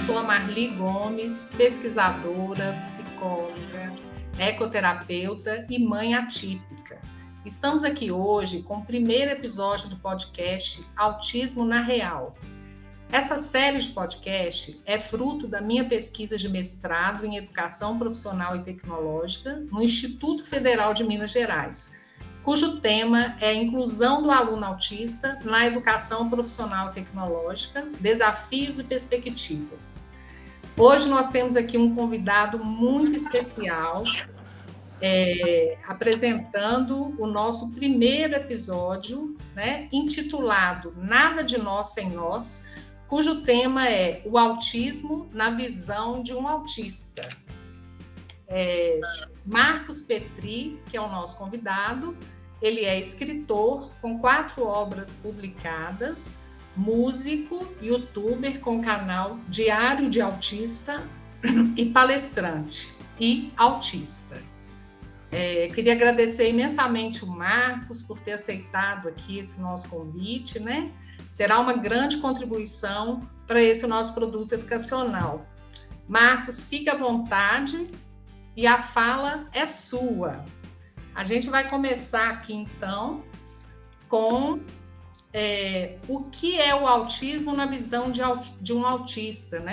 sou a Marli Gomes, pesquisadora, psicóloga, ecoterapeuta e mãe atípica. Estamos aqui hoje com o primeiro episódio do podcast Autismo na Real. Essa série de podcast é fruto da minha pesquisa de mestrado em Educação Profissional e Tecnológica no Instituto Federal de Minas Gerais, cujo tema é a inclusão do aluno autista na educação profissional e tecnológica, desafios e perspectivas. Hoje nós temos aqui um convidado muito especial, apresentando o nosso primeiro episódio, intitulado Nada de Nós Sem Nós, cujo tema é o autismo na visão de um autista. Marcos Petri, que é o nosso convidado, ele é escritor com 4 obras publicadas, músico, youtuber com canal Diário de Autista e palestrante e autista. Queria agradecer imensamente o Marcos por ter aceitado aqui esse nosso convite, Será uma grande contribuição para esse nosso produto educacional. Marcos, fique à vontade e a fala é sua. A gente vai começar aqui, então, com o que é o autismo na visão de um autista,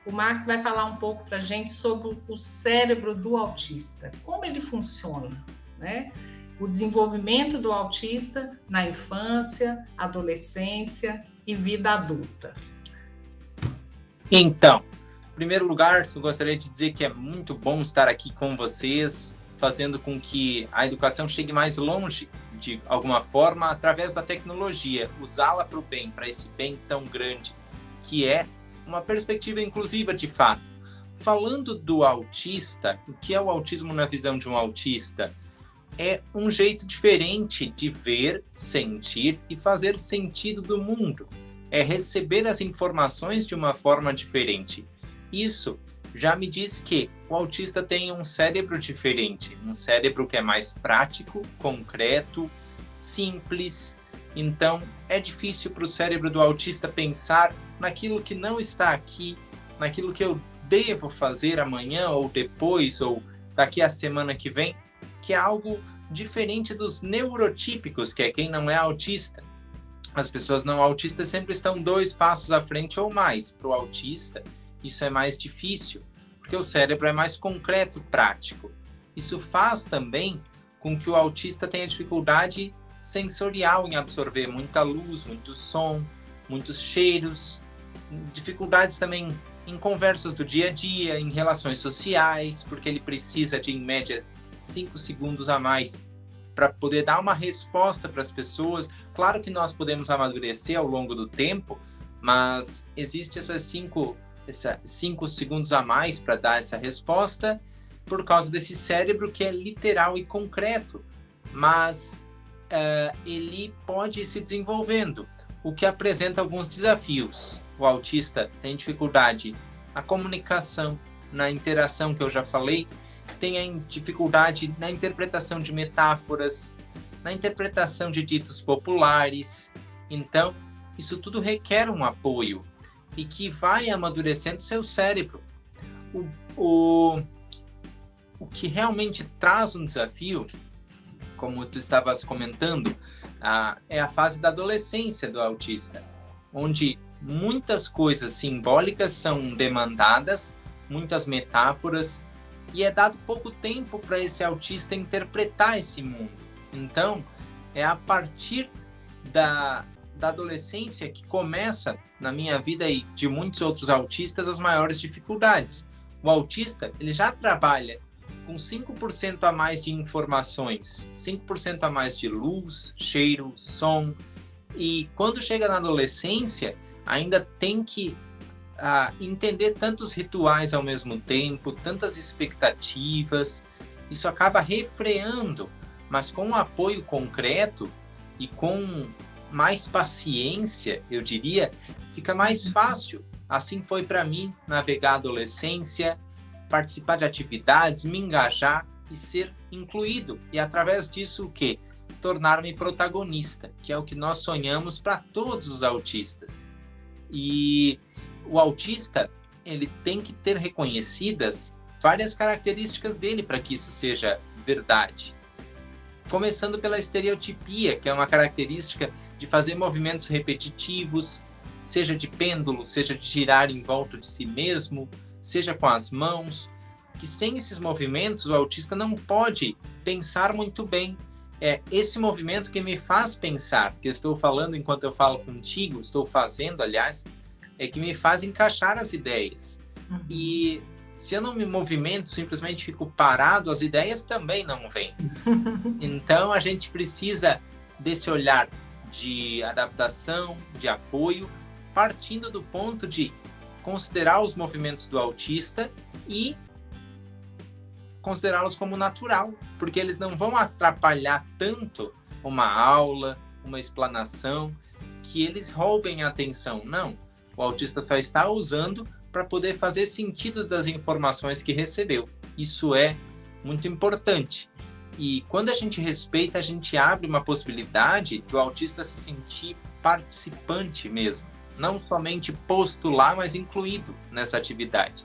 O Marcos vai falar um pouco para a gente sobre o cérebro do autista, como ele funciona, O desenvolvimento do autista na infância, adolescência e vida adulta. Então, em primeiro lugar, eu gostaria de dizer que é muito bom estar aqui com vocês, fazendo com que a educação chegue mais longe, de alguma forma, através da tecnologia, usá-la para o bem, para esse bem tão grande, que é uma perspectiva inclusiva de fato. Falando do autista, o que é o autismo na visão de um autista? É um jeito diferente de ver, sentir e fazer sentido do mundo. É receber as informações de uma forma diferente. Isso já me diz que o autista tem um cérebro diferente, um cérebro que é mais prático, concreto, simples. Então, é difícil para o cérebro do autista pensar naquilo que não está aqui, naquilo que eu devo fazer amanhã ou depois ou daqui a semana que vem, que é algo diferente dos neurotípicos, que é quem não é autista. As pessoas não autistas sempre estão 2 passos à frente ou mais. Para o autista, isso é mais difícil, porque o cérebro é mais concreto, prático. Isso faz também com que o autista tenha dificuldade sensorial em absorver muita luz, muito som, muitos cheiros, dificuldades também em conversas do dia a dia, em relações sociais, porque ele precisa de, em média, 5 segundos a mais para poder dar uma resposta para as pessoas. Claro que nós podemos amadurecer ao longo do tempo, mas existe essas 5 segundos a mais para dar essa resposta por causa desse cérebro que é literal e concreto, mas ele pode ir se desenvolvendo, o que apresenta alguns desafios. O autista tem dificuldade na comunicação, na interação que eu já falei, tem dificuldade na interpretação de metáforas, na interpretação de ditos populares. Então, isso tudo requer um apoio e que vai amadurecendo seu cérebro. O que realmente traz um desafio, como tu estavas comentando, é a fase da adolescência do autista, onde muitas coisas simbólicas são demandadas, muitas metáforas, e é dado pouco tempo para esse autista interpretar esse mundo. Então, é a partir da adolescência que começa, na minha vida e de muitos outros autistas, as maiores dificuldades. O autista, ele já trabalha com 5% a mais de informações, 5% a mais de luz, cheiro, som, e quando chega na adolescência, ainda tem que entender tantos rituais ao mesmo tempo, tantas expectativas. Isso acaba refreando, mas com um apoio concreto e com mais paciência, eu diria, fica mais fácil. Assim foi para mim navegar a adolescência, participar de atividades, me engajar e ser incluído. E através disso o quê? Tornar-me protagonista, que é o que nós sonhamos para todos os autistas. E o autista, ele tem que ter reconhecidas várias características dele para que isso seja verdade. Começando pela estereotipia, que é uma característica de fazer movimentos repetitivos, seja de pêndulo, seja de girar em volta de si mesmo, seja com as mãos, que sem esses movimentos o autista não pode pensar muito bem. É esse movimento que me faz pensar, que eu estou falando enquanto eu falo contigo, estou fazendo, aliás, é que me faz encaixar as ideias. E se eu não me movimento, simplesmente fico parado, as ideias também não vêm. Então, a gente precisa desse olhar de adaptação, de apoio, partindo do ponto de considerar os movimentos do autista e considerá-los como natural, porque eles não vão atrapalhar tanto uma aula, uma explanação, que eles roubem a atenção. Não, o autista só está usando para poder fazer sentido das informações que recebeu. Isso é muito importante. E quando a gente respeita, a gente abre uma possibilidade de o autista se sentir participante mesmo, não somente posto lá, mas incluído nessa atividade.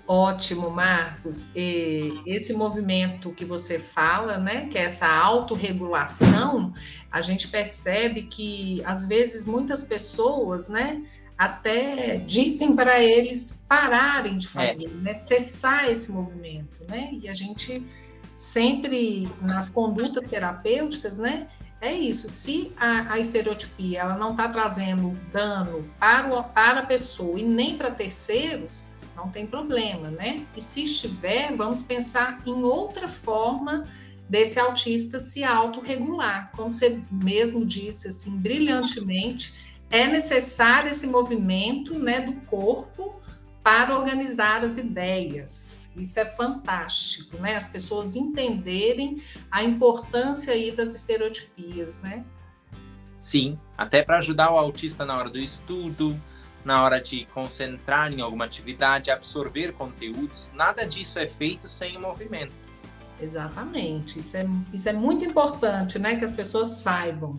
Ótimo, Marcos. E esse movimento que você fala, né, que é essa autorregulação, a gente percebe que, às vezes, muitas pessoas, né, até dizem para eles pararem de fazer, né, cessar esse movimento, né, e a gente sempre, nas condutas terapêuticas, né, é isso, se a estereotipia ela não está trazendo dano para a pessoa e nem para terceiros, não tem problema, né? E se estiver, vamos pensar em outra forma desse autista se autorregular. Como você mesmo disse, assim, brilhantemente, é necessário esse movimento, né, do corpo para organizar as ideias. Isso é fantástico, né? As pessoas entenderem a importância aí das estereotipias, né? Sim, até para ajudar o autista na hora do estudo, na hora de concentrar em alguma atividade, absorver conteúdos, nada disso é feito sem o movimento. Exatamente, isso é muito importante, né, que as pessoas saibam.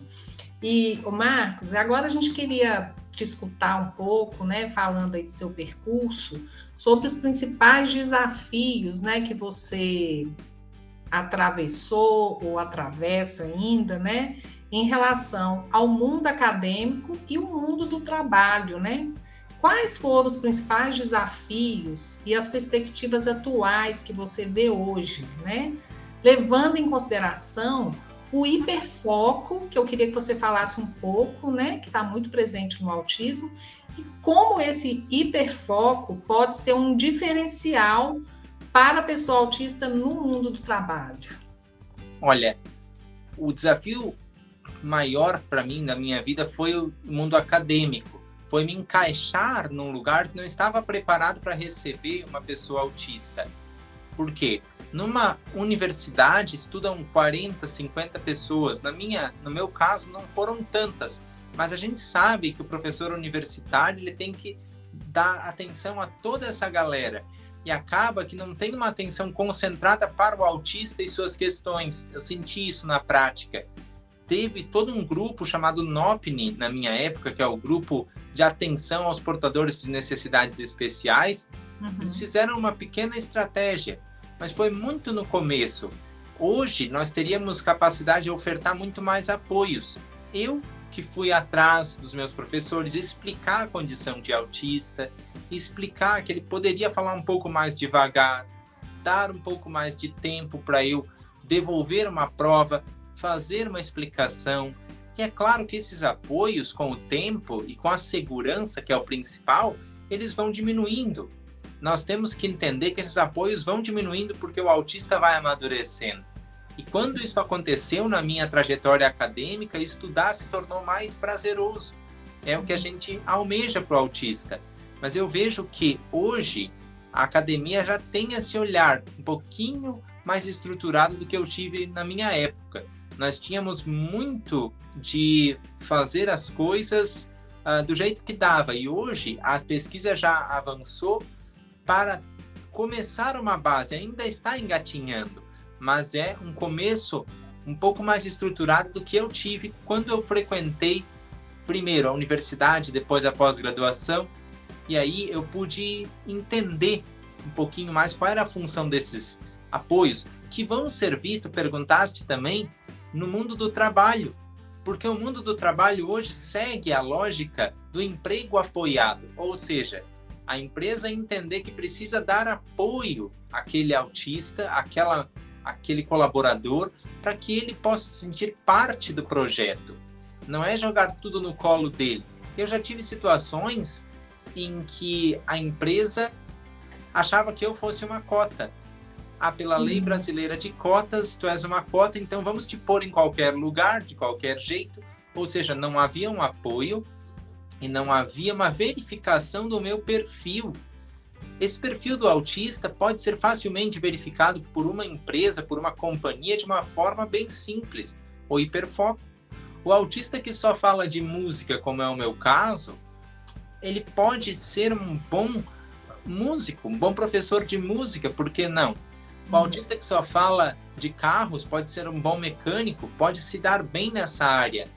E, Marcos, agora a gente queria te escutar um pouco, né, falando aí do seu percurso, sobre os principais desafios, né, que você atravessou ou atravessa ainda, né, em relação ao mundo acadêmico e o mundo do trabalho, né? Quais foram os principais desafios e as perspectivas atuais que você vê hoje, né? Levando em consideração o hiperfoco, que eu queria que você falasse um pouco, né? Que está muito presente no autismo, e como esse hiperfoco pode ser um diferencial para a pessoa autista no mundo do trabalho. Olha, o desafio maior para mim na minha vida foi o mundo acadêmico, foi me encaixar num lugar que não estava preparado para receber uma pessoa autista. Por quê? Numa universidade estudam 40, 50 pessoas, no meu caso não foram tantas, mas a gente sabe que o professor universitário ele tem que dar atenção a toda essa galera, e acaba que não tem uma atenção concentrada para o autista e suas questões. Eu senti isso na prática. Teve todo um grupo chamado NOPNI, na minha época, que é o grupo de atenção aos portadores de necessidades especiais. Eles fizeram uma pequena estratégia, mas foi muito no começo. Hoje, nós teríamos capacidade de ofertar muito mais apoios. Eu que fui atrás dos meus professores, explicar a condição de autista, explicar que ele poderia falar um pouco mais devagar, dar um pouco mais de tempo para eu devolver uma prova, fazer uma explicação. E é claro que esses apoios, com o tempo e com a segurança, que é o principal, eles vão diminuindo. Nós temos que entender que esses apoios vão diminuindo porque o autista vai amadurecendo. E quando isso aconteceu na minha trajetória acadêmica, estudar se tornou mais prazeroso. É o que a gente almeja para o autista. Mas eu vejo que hoje a academia já tem esse olhar um pouquinho mais estruturado do que eu tive na minha época. Nós tínhamos muito de fazer as coisas do jeito que dava. E hoje a pesquisa já avançou para começar uma base. Ainda está engatinhando, mas é um começo um pouco mais estruturado do que eu tive quando eu frequentei primeiro a universidade, depois a pós-graduação, e aí eu pude entender um pouquinho mais qual era a função desses apoios, que vão servir, tu perguntaste também, no mundo do trabalho, porque o mundo do trabalho hoje segue a lógica do emprego apoiado, ou seja, a empresa entender que precisa dar apoio àquele autista, àquele colaborador, para que ele possa se sentir parte do projeto. Não é jogar tudo no colo dele. Eu já tive situações em que a empresa achava que eu fosse uma cota. Pela lei brasileira de cotas, tu és uma cota, então vamos te pôr em qualquer lugar, de qualquer jeito. Ou seja, não havia um apoio e não havia uma verificação do meu perfil. Esse perfil do autista pode ser facilmente verificado por uma empresa, por uma companhia, de uma forma bem simples. O hiperfoco. O autista que só fala de música, como é o meu caso, ele pode ser um bom músico, um bom professor de música, por que não? O autista que só fala de carros pode ser um bom mecânico, pode se dar bem nessa área.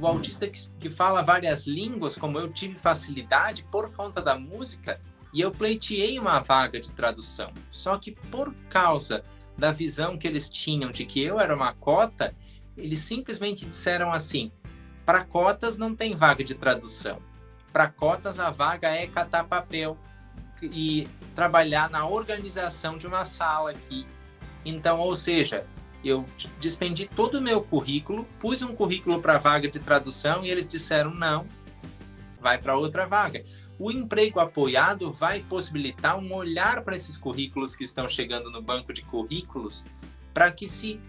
O autista que fala várias línguas, como eu tive facilidade por conta da música, e eu pleiteei uma vaga de tradução. Só que por causa da visão que eles tinham de que eu era uma cota, eles simplesmente disseram assim: para cotas não tem vaga de tradução. Para cotas a vaga é catar papel e trabalhar na organização de uma sala aqui. Então, ou seja, eu despendi todo o meu currículo, pus um currículo para a vaga de tradução e eles disseram não, vai para outra vaga. O emprego apoiado vai possibilitar um olhar para esses currículos que estão chegando no banco de currículos para que se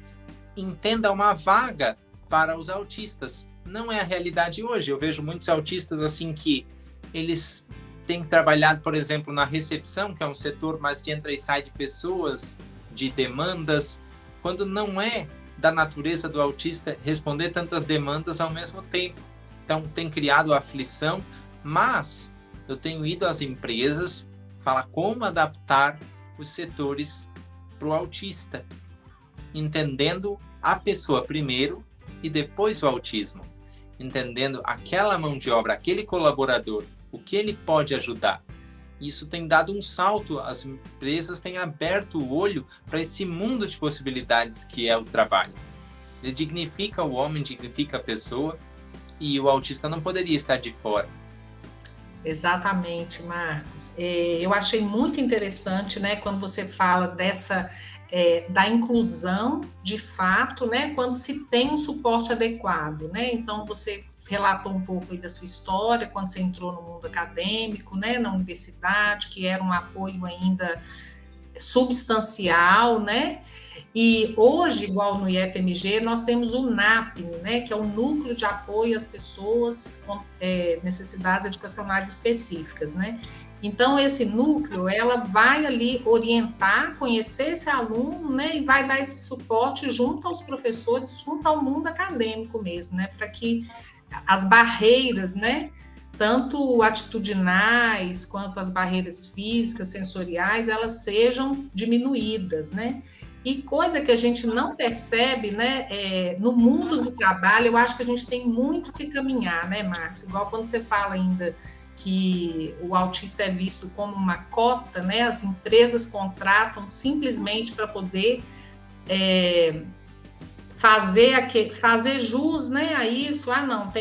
entenda uma vaga para os autistas. Não é a realidade hoje. Eu vejo muitos autistas assim que eles têm trabalhado, por exemplo, na recepção, que é um setor mais de entra e sai de pessoas, de demandas, quando não é da natureza do autista responder tantas demandas ao mesmo tempo. Então, tem criado aflição, mas eu tenho ido às empresas falar como adaptar os setores para o autista, entendendo a pessoa primeiro e depois o autismo, entendendo aquela mão de obra, aquele colaborador, o que ele pode ajudar. Isso tem dado um salto, as empresas têm aberto o olho para esse mundo de possibilidades que é o trabalho. Ele dignifica o homem, dignifica a pessoa, e o autista não poderia estar de fora. Exatamente, Marcos. Eu achei muito interessante, né, quando você fala da inclusão de fato, né, quando se tem um suporte adequado, né? Então você relatou um pouco aí da sua história, quando você entrou no mundo acadêmico, né, na universidade, que era um apoio ainda substancial, né? E hoje, igual no IFMG, nós temos o NAP, né, que é o Núcleo de Apoio às Pessoas com Necessidades Educacionais Específicas, né? Então, esse núcleo, ela vai ali orientar, conhecer esse aluno, né, e vai dar esse suporte junto aos professores, junto ao mundo acadêmico mesmo, né, para que as barreiras, né, tanto atitudinais quanto as barreiras físicas, sensoriais, elas sejam diminuídas, né? E coisa que a gente não percebe, né, no mundo do trabalho, eu acho que a gente tem muito que caminhar, né, Márcio? Igual quando você fala ainda que o autista é visto como uma cota, né? As empresas contratam simplesmente para poder fazer jus, né, a isso. Não,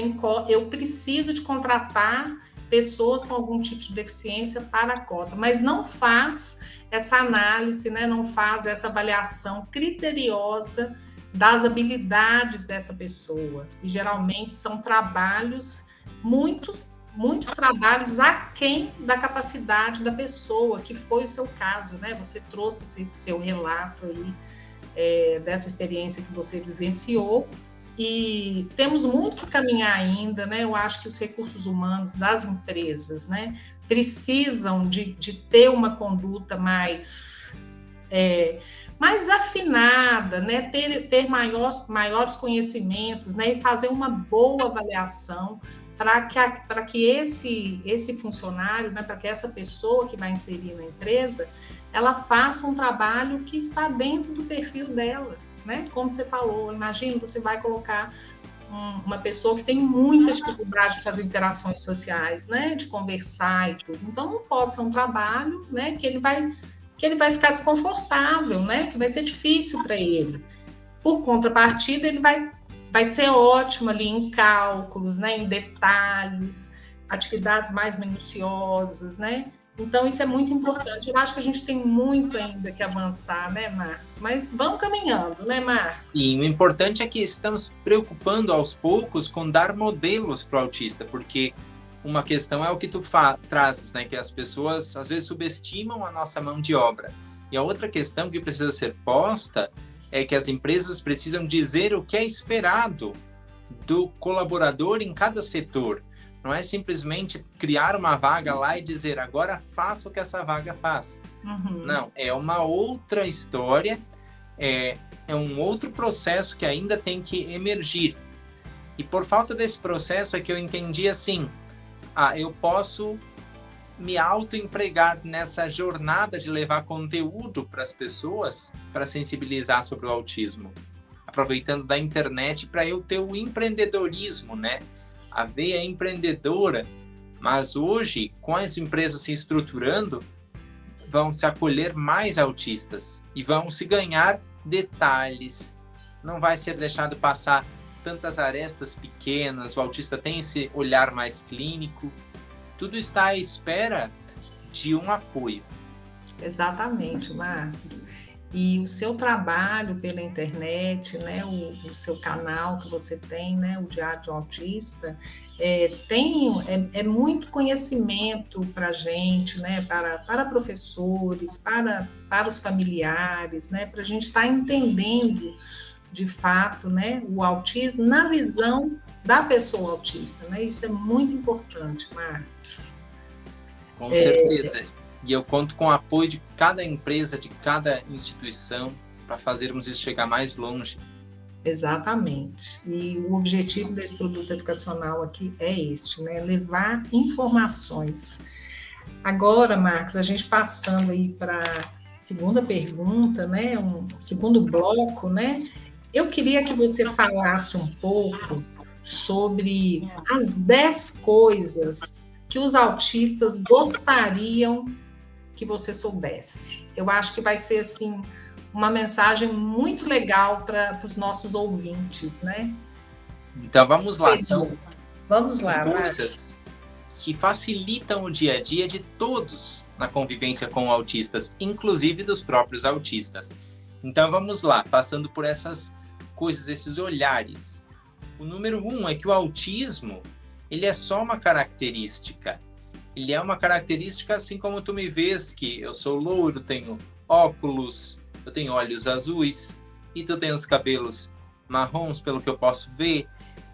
eu preciso de contratar pessoas com algum tipo de deficiência para a cota, mas não faz essa análise, né, não faz essa avaliação criteriosa das habilidades dessa pessoa. E geralmente são trabalhos, muitos trabalhos aquém da capacidade da pessoa, que foi o seu caso, né? Você trouxe esse seu relato aí, dessa experiência que você vivenciou, e temos muito que caminhar ainda, né? Eu acho que os recursos humanos das empresas, né, precisam de ter uma conduta mais afinada, né? Ter maiores conhecimentos, né? E fazer uma boa avaliação para que esse funcionário, né, para que essa pessoa que vai inserir na empresa, ela faça um trabalho que está dentro do perfil dela, né? Como você falou, imagina, você vai colocar uma pessoa que tem muita dificuldade de fazer interações sociais, né, de conversar e tudo. Então, não pode ser um trabalho, né, que ele vai ficar desconfortável, né, que vai ser difícil para ele. Por contrapartida, ele vai ser ótimo ali em cálculos, né, em detalhes, atividades mais minuciosas, né? Então, isso é muito importante. Eu acho que a gente tem muito ainda que avançar, né, Marcos? Mas vamos caminhando, né, Marcos? E o importante é que estamos preocupando aos poucos com dar modelos para o autista, porque uma questão é o que tu trazes, né? Que as pessoas, às vezes, subestimam a nossa mão de obra. E a outra questão que precisa ser posta é que as empresas precisam dizer o que é esperado do colaborador em cada setor. Não é simplesmente criar uma vaga lá e dizer, agora faça o que essa vaga faz. Uhum. Não, é uma outra história, é um outro processo que ainda tem que emergir. E por falta desse processo é que eu entendi assim, eu posso me autoempregar nessa jornada de levar conteúdo para as pessoas para sensibilizar sobre o autismo, aproveitando da internet para eu ter o empreendedorismo, né? A veia empreendedora, mas hoje, com as empresas se estruturando, vão se acolher mais autistas e vão se ganhar detalhes, não vai ser deixado passar tantas arestas pequenas, o autista tem esse olhar mais clínico, tudo está à espera de um apoio. Exatamente, Marcos. E o seu trabalho pela internet, né, o seu canal que você tem, né, o Diário de um Autista, é muito conhecimento para a gente, né, para professores, para os familiares, né, para a gente estar entendendo de fato, né, o autismo na visão da pessoa autista, né? Isso é muito importante, Marcos. Com certeza. E eu conto com o apoio de cada empresa, de cada instituição, para fazermos isso chegar mais longe. Exatamente. E o objetivo desse produto educacional aqui é este, né? Levar informações. Agora, Marcos, a gente passando aí para a segunda pergunta, né? Um segundo bloco, né? Eu queria que você falasse um pouco sobre as 10 coisas que os autistas gostariam que você soubesse. Eu acho que vai ser, assim, uma mensagem muito legal para os nossos ouvintes, né? Então, vamos lá. São coisas que facilitam o dia a dia de todos na convivência com autistas, inclusive dos próprios autistas. Então, vamos lá, passando por essas coisas, esses olhares. O número 1 é que o autismo, ele é só uma característica. Ele é uma característica assim como tu me vês, que eu sou loiro, tenho óculos, eu tenho olhos azuis, e tu tem os cabelos marrons, pelo que eu posso ver,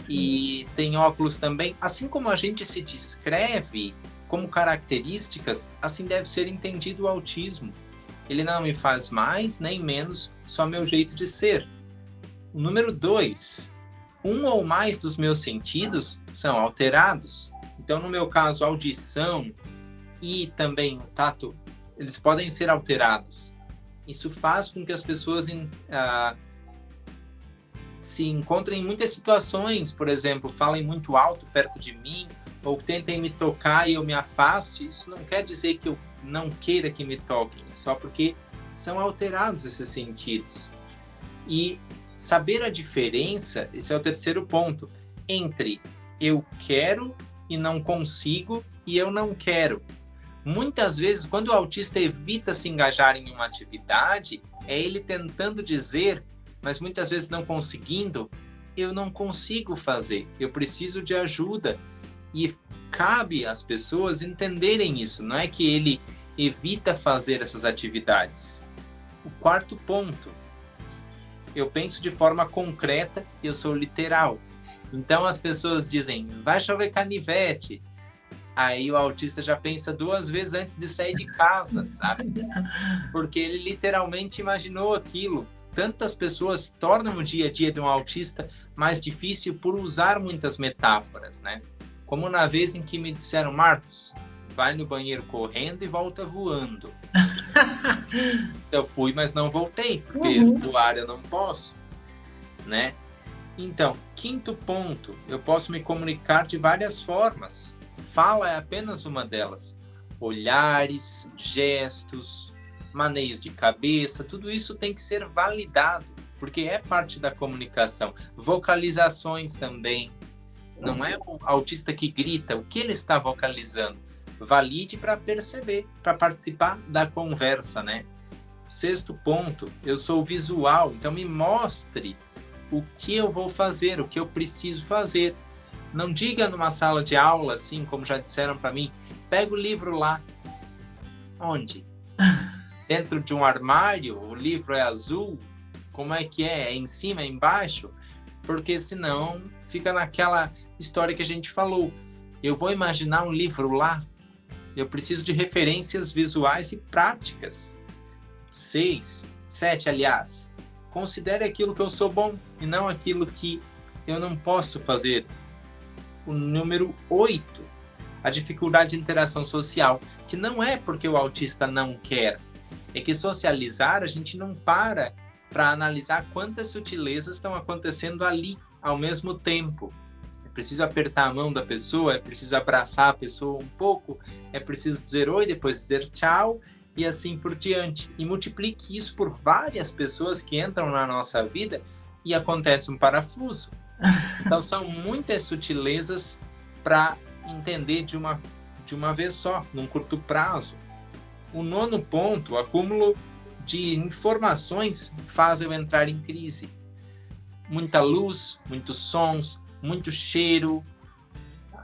e tem óculos também. Assim como a gente se descreve como características, assim deve ser entendido o autismo. Ele não me faz mais nem menos, só meu jeito de ser. O número 2, um ou mais dos meus sentidos são alterados. Então, no meu caso, a audição e também o tato, eles podem ser alterados. Isso faz com que as pessoas se encontrem em muitas situações, por exemplo, falem muito alto perto de mim, ou tentem me tocar e eu me afaste. Isso não quer dizer que eu não queira que me toquem, só porque são alterados esses sentidos. E saber a diferença, esse é o terceiro ponto, entre eu quero e não consigo e eu não quero. Muitas vezes, quando o autista evita se engajar em uma atividade, é ele tentando dizer, mas muitas vezes não conseguindo, eu não consigo fazer, eu preciso de ajuda. E cabe às pessoas entenderem isso, não é que ele evita fazer essas atividades. O quarto ponto, eu penso de forma concreta e eu sou literal. Então as pessoas dizem, vai chover canivete. Aí o autista já pensa 2 vezes antes de sair de casa, sabe? Porque ele literalmente imaginou aquilo. Tantas pessoas tornam o dia a dia de um autista mais difícil por usar muitas metáforas, né? Como na vez em que me disseram, Marcos, vai no banheiro correndo e volta voando. Eu fui, mas não voltei, porque voar eu não posso, né? Então, quinto ponto, eu posso me comunicar de várias formas. Fala é apenas uma delas. Olhares, gestos, maneios de cabeça, tudo isso tem que ser validado, porque é parte da comunicação. Vocalizações também. Não é o autista que grita, o que ele está vocalizando. Valide para perceber, para participar da conversa, né? Sexto ponto, eu sou visual, então me mostre o que eu vou fazer, o que eu preciso fazer. Não diga numa sala de aula, assim, como já disseram para mim, pega o livro lá. Onde? Dentro de um armário? O livro é azul? Como é que é? É em cima, é embaixo? Porque senão fica naquela história que a gente falou. Eu vou imaginar um livro lá? Eu preciso de referências visuais e práticas. 7, aliás. Considere aquilo que eu sou bom e não aquilo que eu não posso fazer. O número 8, a dificuldade de interação social, que não é porque o autista não quer, é que socializar a gente não para analisar quantas sutilezas estão acontecendo ali ao mesmo tempo. É preciso apertar a mão da pessoa, é preciso abraçar a pessoa um pouco, é preciso dizer oi, depois dizer tchau, e assim por diante. E multiplique isso por várias pessoas que entram na nossa vida e acontece um parafuso. Então são muitas sutilezas para entender de uma vez só, num curto prazo. O 9º ponto, o acúmulo de informações faz eu entrar em crise. Muita luz, muitos sons, muito cheiro,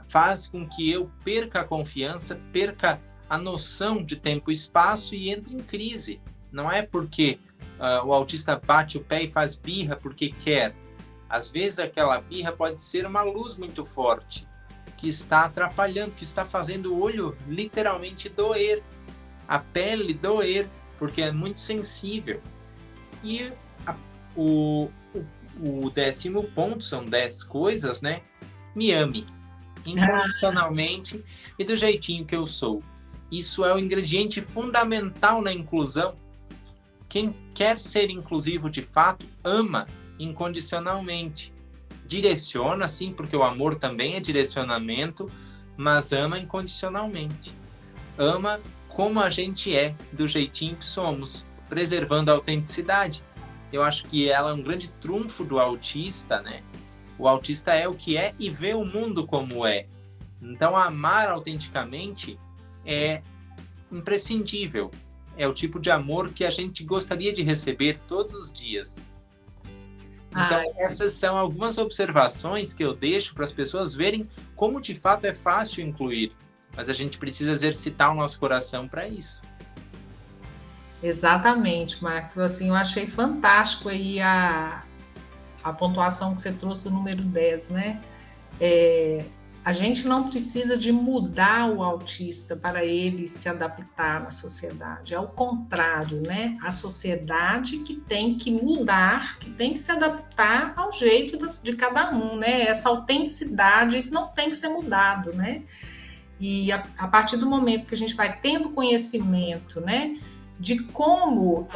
faz com que eu perca a confiança, perca a noção de tempo e espaço e entre em crise. Não é porque o autista bate o pé e faz birra porque quer. Às vezes aquela birra pode ser uma luz muito forte, que está atrapalhando, que está fazendo o olho literalmente doer, a pele doer, porque é muito sensível. E o 10º ponto, são 10 coisas, né? Me ame incondicionalmente e do jeitinho que eu sou. Isso é o ingrediente fundamental na inclusão. Quem quer ser inclusivo de fato, ama incondicionalmente. Direciona, sim, porque o amor também é direcionamento, mas ama incondicionalmente. Ama como a gente é, do jeitinho que somos, preservando a autenticidade. Eu acho que ela é um grande trunfo do autista, né? O autista é o que é e vê o mundo como é. Então, amar autenticamente é imprescindível. É o tipo de amor que a gente gostaria de receber todos os dias. Então, essas são algumas observações que eu deixo para as pessoas verem como de fato é fácil incluir. Mas a gente precisa exercitar o nosso coração para isso. Exatamente, Marcos. Assim, eu achei fantástico aí a pontuação que você trouxe do número 10, né? A gente não precisa de mudar o autista para ele se adaptar na sociedade. É o contrário, né? A sociedade que tem que mudar, que tem que se adaptar ao jeito de cada um, né? Essa autenticidade, isso não tem que ser mudado, né? E a partir do momento que a gente vai tendo conhecimento, né, de como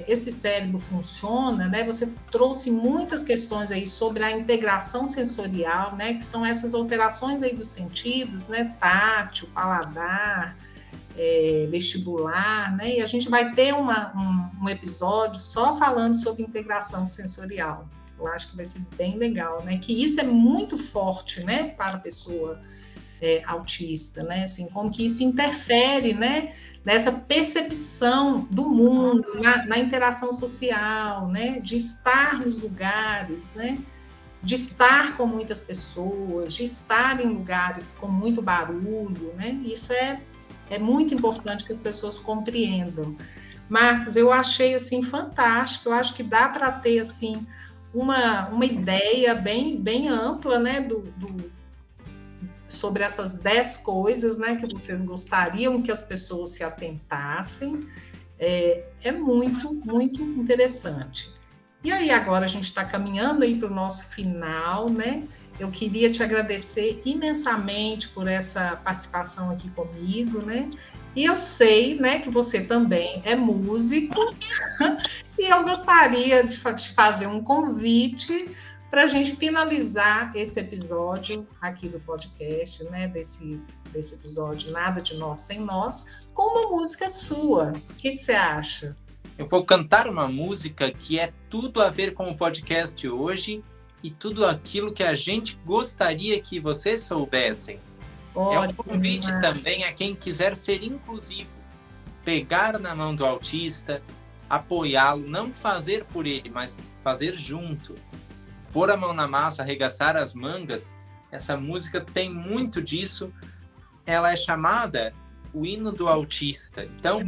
esse cérebro funciona, né? Você trouxe muitas questões aí sobre a integração sensorial, né? Que são essas alterações aí dos sentidos, né? Tátil, paladar, vestibular, né? E a gente vai ter um episódio só falando sobre integração sensorial. Eu acho que vai ser bem legal, né? Que isso é muito forte, né? Para a pessoa autista, né? Assim, como que isso interfere, né? Nessa percepção do mundo, na interação social, né? De estar nos lugares, né? De estar com muitas pessoas, de estar em lugares com muito barulho, né? Isso é muito importante que as pessoas compreendam. Marcos, eu achei assim fantástico. Eu acho que dá para ter assim uma ideia bem ampla, né? Sobre essas 10 coisas, né, que vocês gostariam que as pessoas se atentassem, é muito, muito interessante. E aí agora a gente está caminhando aí para o nosso final, né? Eu queria te agradecer imensamente por essa participação aqui comigo, né? E eu sei, né, que você também é músico e eu gostaria de fazer um convite para a gente finalizar esse episódio aqui do podcast, né? Desse episódio Nada de Nós Sem Nós, com uma música sua. O que você acha? Eu vou cantar uma música que é tudo a ver com o podcast hoje e tudo aquilo que a gente gostaria que vocês soubessem. É um convite também a quem quiser ser inclusivo. Pegar na mão do autista, apoiá-lo, não fazer por ele, mas fazer junto. Pôr a mão na massa, arregaçar as mangas. Essa música tem muito disso. Ela é chamada o hino do autista. Então,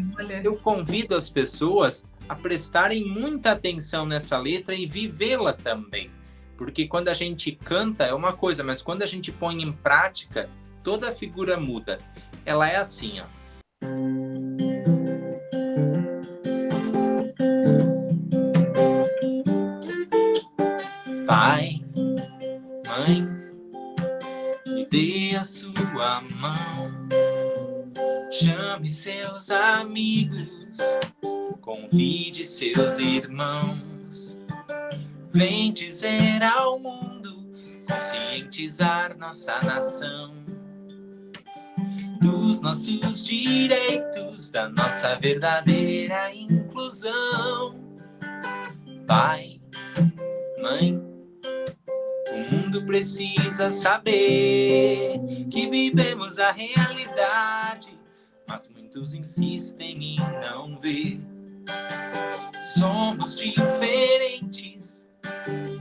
eu convido as pessoas a prestarem muita atenção nessa letra e vivê-la também. Porque quando a gente canta é uma coisa, mas quando a gente põe em prática, toda a figura muda. Ela é assim, ó. Pai, mãe, me dê a sua mão. Chame seus amigos, convide seus irmãos. Vem dizer ao mundo, conscientizar nossa nação dos nossos direitos, da nossa verdadeira inclusão. Pai, mãe, o mundo precisa saber que vivemos a realidade, mas muitos insistem em não ver. Somos diferentes,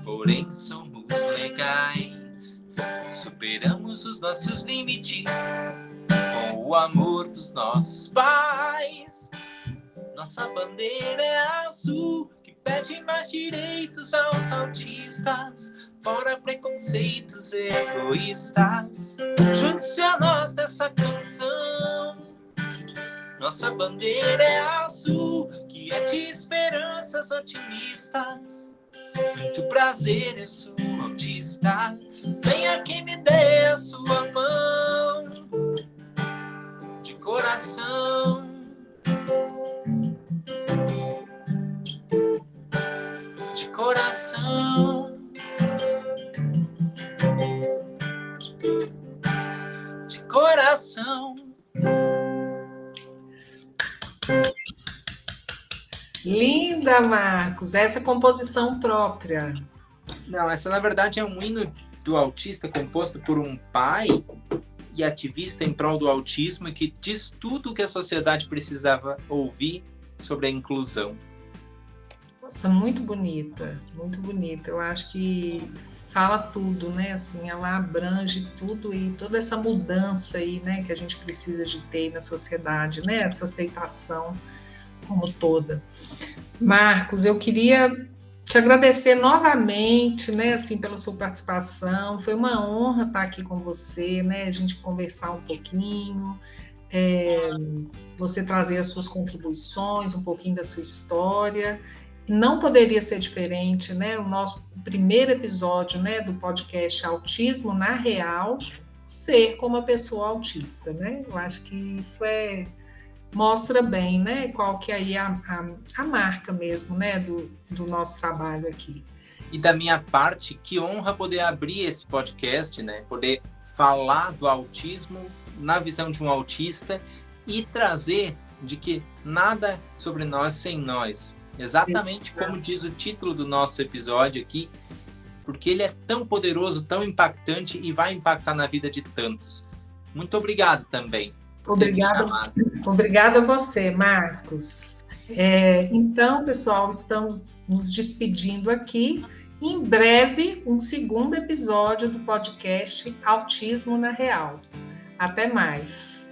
porém somos legais. Superamos os nossos limites com o amor dos nossos pais. Nossa bandeira é azul, que pede mais direitos aos autistas, fora preconceitos egoístas. Junte-se a nós nessa canção. Nossa bandeira é azul, que é de esperanças otimistas. Muito prazer, eu sou autista. Venha que me dê a sua mão. De coração. De coração. De coração. Linda, Marcos, essa composição própria. Não, essa na verdade é um hino do autista composto por um pai e ativista em prol do autismo, que diz tudo o que a sociedade precisava ouvir sobre a inclusão. Nossa, muito bonita, muito bonita. Eu acho que fala tudo, né? Assim, ela abrange tudo e toda essa mudança aí, né, que a gente precisa de ter na sociedade, né? Essa aceitação como toda. Marcos, eu queria te agradecer novamente, né, assim, pela sua participação. Foi uma honra estar aqui com você, né, a gente conversar um pouquinho, você trazer as suas contribuições, um pouquinho da sua história. Não poderia ser diferente, né, o nosso primeiro episódio, né, do podcast Autismo na Real, ser com uma pessoa autista, né? Eu acho que isso mostra bem, né, qual que é aí a marca mesmo, né, do nosso trabalho aqui. E da minha parte, que honra poder abrir esse podcast, né, poder falar do autismo na visão de um autista e trazer de que nada sobre nós sem nós. Exatamente como diz o título do nosso episódio aqui, porque ele é tão poderoso, tão impactante e vai impactar na vida de tantos. Muito obrigado também. Obrigada a você, Marcos. Então, pessoal, estamos nos despedindo aqui. Em breve, um segundo episódio do podcast Autismo na Real. Até mais.